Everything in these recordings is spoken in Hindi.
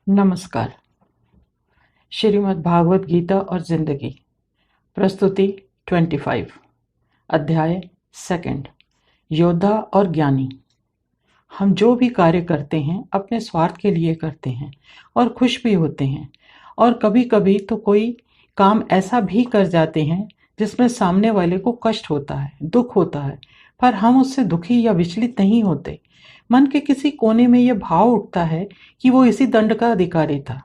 नमस्कार। श्रीमद् भागवत गीता और जिंदगी, प्रस्तुति 25, अध्याय सेकंड, योद्धा और ज्ञानी। हम जो भी कार्य करते हैं अपने स्वार्थ के लिए करते हैं और खुश भी होते हैं, और कभी कभी तो कोई काम ऐसा भी कर जाते हैं जिसमें सामने वाले को कष्ट होता है, दुख होता है, पर हम उससे दुखी या विचलित नहीं होते। मन के किसी कोने में यह भाव उठता है कि वो इसी दंड का अधिकारी था।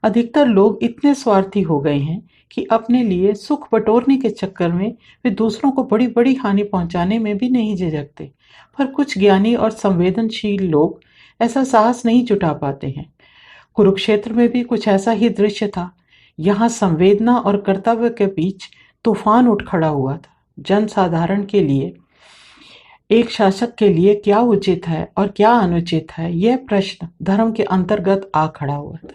अधिकतर लोग इतने स्वार्थी हो गए हैं कि अपने लिए सुख बटोरने के चक्कर में वे दूसरों को बड़ी बड़ी हानि पहुंचाने में भी नहीं झिझकते। पर कुछ ज्ञानी और संवेदनशील लोग ऐसा साहस नहीं जुटा पाते हैं। कुरुक्षेत्र में भी कुछ ऐसा ही दृश्य था। यहाँ संवेदना और कर्तव्य के बीच तूफान उठ खड़ा हुआ था। जनसाधारण के लिए, एक शासक के लिए क्या उचित है और क्या अनुचित है, यह प्रश्न धर्म के अंतर्गत आ खड़ा हुआ था।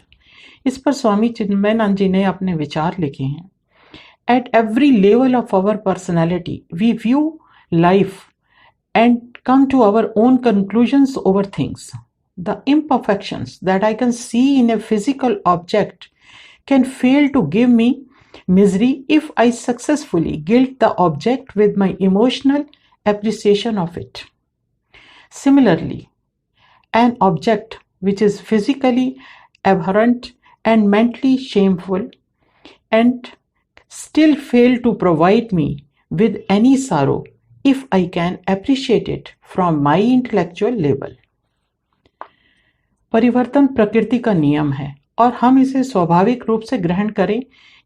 इस पर स्वामी चिन्मयानंद जी ने अपने विचार लिखे हैं। At every level of our personality, we view life and come to our own conclusions over things. The imperfections that I can see in a physical object can fail to give me misery if I successfully guilt the object with my emotional appreciation of it. Similarly, an object which is physically abhorrent and mentally shameful and still fail to provide me with any sorrow if I can appreciate it from my intellectual level. परिवर्तन प्रकृति का नियम है और हम इसे स्वाभाविक रूप से ग्रहण करें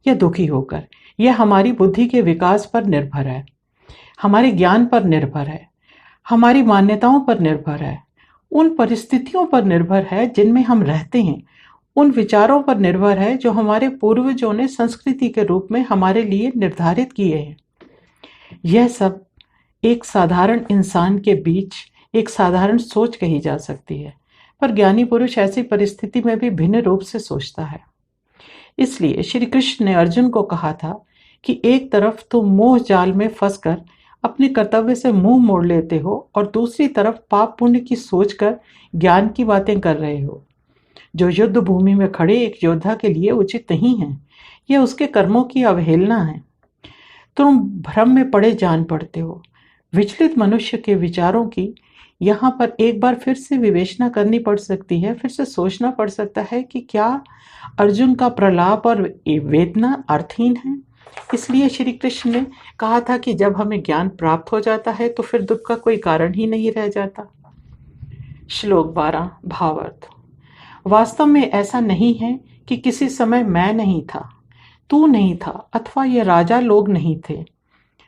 या दुखी होकर, यह हमारी बुद्धि के विकास पर निर्भर है, हमारे ज्ञान पर निर्भर है, हमारी मान्यताओं पर निर्भर है, उन परिस्थितियों पर निर्भर है जिनमें हम रहते हैं, उन विचारों पर निर्भर है जो हमारे पूर्वजों ने संस्कृति के रूप में हमारे लिए निर्धारित किए हैं। यह सब एक साधारण इंसान के बीच एक साधारण सोच कही जा सकती है, पर ज्ञानी पुरुष ऐसी परिस्थिति में भी भिन्न रूप से सोचता है। इसलिए श्री कृष्ण ने अर्जुन को कहा था कि एक तरफ तुम मोह जाल में फंसकर अपने कर्तव्य से मुंह मोड़ लेते हो और दूसरी तरफ पाप पुण्य की सोचकर ज्ञान की बातें कर रहे हो, जो युद्ध भूमि में खड़े एक योद्धा के लिए उचित नहीं है। यह उसके कर्मों की अवहेलना है। तुम भ्रम में पड़े जान पड़ते हो। विचलित मनुष्य के विचारों की यहाँ पर एक बार फिर से विवेचना करनी पड़ सकती है, फिर से सोचना पड़ सकता है कि क्या अर्जुन का प्रलाप और वेदना अर्थहीन है। इसलिए श्री कृष्ण ने कहा था कि जब हमें ज्ञान प्राप्त हो जाता है तो फिर दुख का कोई कारण ही नहीं रह जाता। श्लोक 12, भावार्थ। वास्तव में ऐसा नहीं है कि किसी समय मैं नहीं था, तू नहीं था, अथवा ये राजा लोग नहीं थे,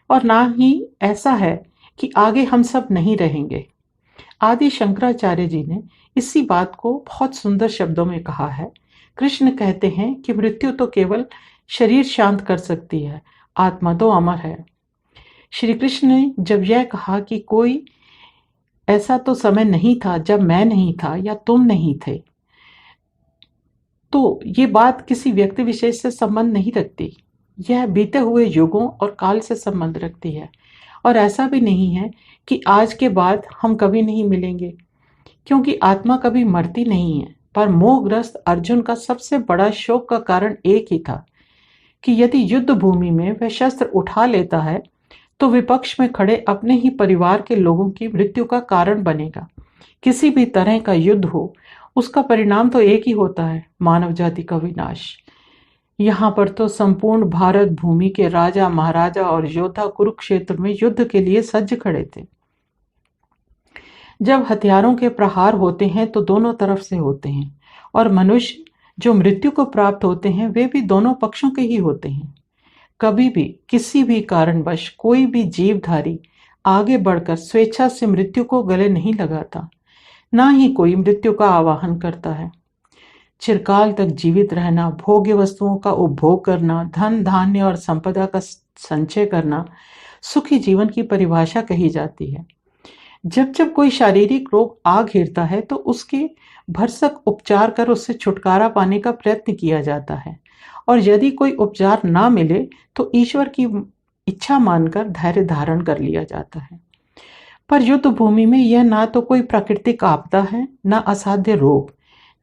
और ना ही ऐसा है कि आगे हम सब नहीं रहेंगे। आदि शंकराचार्य जी ने इसी बात को बहुत सुंदर शब्दों में कहा है। कृष्ण कहते हैं कि मृत्यु तो केवल शरीर शांत कर सकती है, आत्मा तो अमर है। श्री कृष्ण ने जब यह कहा कि कोई ऐसा तो समय नहीं था जब मैं नहीं था या तुम नहीं थे, तो ये बात किसी व्यक्ति विशेष से संबंध नहीं रखती। यह बीते हुए युगों और काल से संबंध रखती है। और ऐसा भी नहीं है कि आज के बाद हम कभी नहीं मिलेंगे, क्योंकि आत्मा कभी मरती नहीं है। पर मोहग्रस्त अर्जुन का सबसे बड़ा शोक का कारण एक ही था कि यदि युद्ध भूमि में वह शस्त्र उठा लेता है तो विपक्ष में खड़े अपने ही परिवार के लोगों की मृत्यु का कारण बनेगा। किसी भी तरह का युद्ध हो, उसका परिणाम तो एक ही होता है, मानव जाति का विनाश। यहाँ पर तो संपूर्ण भारत भूमि के राजा महाराजा और योद्धा कुरुक्षेत्र में युद्ध के लिए सज्ज खड़े थे। जब हथियारों के प्रहार होते हैं तो दोनों तरफ से होते हैं, और मनुष्य जो मृत्यु को प्राप्त होते हैं वे भी दोनों पक्षों के ही होते हैं। कभी भी किसी भी कारणवश कोई भी जीवधारी आगे बढ़कर स्वेच्छा से मृत्यु को गले नहीं लगाता, ना ही कोई मृत्यु का आवाहन करता है। चिरकाल तक जीवित रहना, भोग्य वस्तुओं का उपभोग करना, धन धान्य और संपदा का संचय करना सुखी जीवन की परिभाषा कही जाती है। जब जब कोई शारीरिक रोग आ घिरता है तो उसके भरसक उपचार कर उससे छुटकारा पाने का प्रयत्न किया जाता है, और यदि कोई उपचार ना मिले तो ईश्वर की इच्छा मानकर धैर्य धारण कर लिया जाता है। पर युद्ध भूमि में यह ना तो कोई प्राकृतिक आपदा है, ना असाध्य रोग,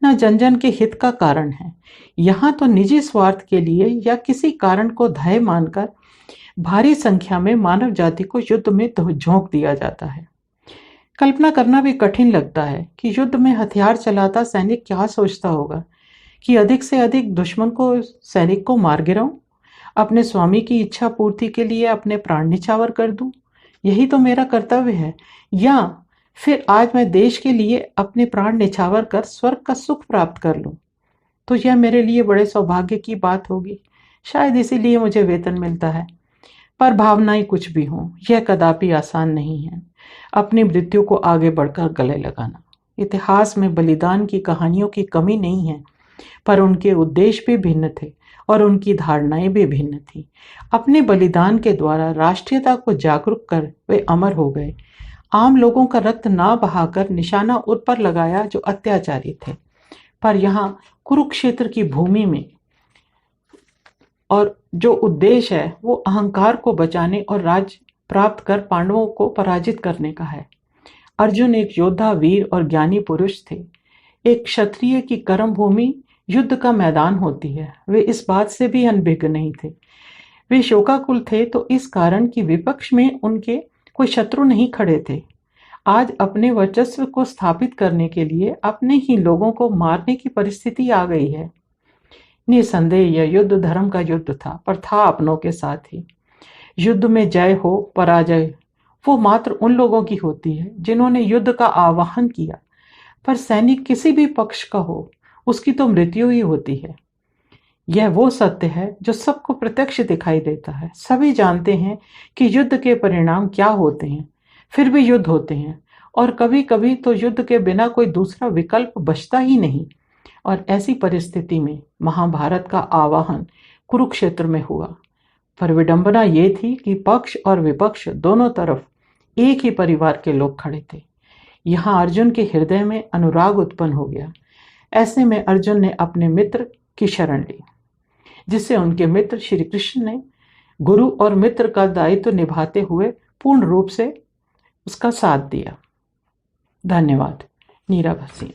न जन जन के हित का कारण है। यहाँ तो निजी स्वार्थ के लिए या किसी कारण को ध्येय मानकर भारी संख्या में मानव जाति को युद्ध में झोंक दिया जाता है। कल्पना करना भी कठिन लगता है कि युद्ध में हथियार चलाता सैनिक क्या सोचता होगा कि अधिक से अधिक दुश्मन को सैनिक को मार गिराऊं, अपने स्वामी की इच्छा पूर्ति के लिए अपने प्राण निछावर कर दूं, यही तो मेरा कर्तव्य है। या फिर आज मैं देश के लिए अपने प्राण निछावर कर स्वर्ग का सुख प्राप्त कर लूं, तो यह मेरे लिए बड़े सौभाग्य की बात होगी। शायद इसीलिए मुझे वेतन मिलता है। पर भावनाएं कुछ भी हों, यह कदापि आसान नहीं है अपनी मृत्यु को आगे बढ़कर गले लगाना। इतिहास में बलिदान की कहानियों की कमी नहीं है, पर उनके उद्देश्य भी भिन्न थे और उनकी धारणाएं भी भिन्न थी। अपने बलिदान के द्वारा राष्ट्रीयता को जागरूक कर वे अमर हो गए। आम लोगों का रक्त ना बहाकर निशाना उन पर लगाया जो अत्याचारी थे। पर यहाँ कुरुक्षेत्र की भूमि में और जो उद्देश्य है वो अहंकार को बचाने और राज्य प्राप्त कर पांडवों को पराजित करने का है। अर्जुन एक योद्धा, वीर और ज्ञानी पुरुष थे। एक क्षत्रिय की कर्म भूमि युद्ध का मैदान होती है। वे इस बात से भी अनभिज्ञ नहीं थे। वे शोकाकुल थे तो इस कारण कि विपक्ष में उनके कोई शत्रु नहीं खड़े थे। आज अपने वर्चस्व को स्थापित करने के लिए अपने ही लोगों को मारने की परिस्थिति आ गई है। निसंदेह यह युद्ध धर्म का युद्ध था, पर था अपनों के साथ ही। युद्ध में जय हो पराजय वो मात्र उन लोगों की होती है जिन्होंने युद्ध का आह्वान किया, पर सैनिक किसी भी पक्ष का हो उसकी तो मृत्यु ही होती है। यह वो सत्य है जो सबको प्रत्यक्ष दिखाई देता है। सभी जानते हैं कि युद्ध के परिणाम क्या होते हैं, फिर भी युद्ध होते हैं और कभी कभी तो युद्ध के बिना कोई दूसरा विकल्प बचता ही नहीं। और ऐसी परिस्थिति में महाभारत का आवाहन कुरुक्षेत्र में हुआ। पर विडंबना ये थी कि पक्ष और विपक्ष दोनों तरफ एक ही परिवार के लोग खड़े थे। यहाँ अर्जुन के हृदय में अनुराग उत्पन्न हो गया। ऐसे में अर्जुन ने अपने मित्र की शरण ली, जिससे उनके मित्र श्री कृष्ण ने गुरु और मित्र का दायित्व निभाते हुए पूर्ण रूप से उसका साथ दिया। धन्यवाद। नीरा भसीन।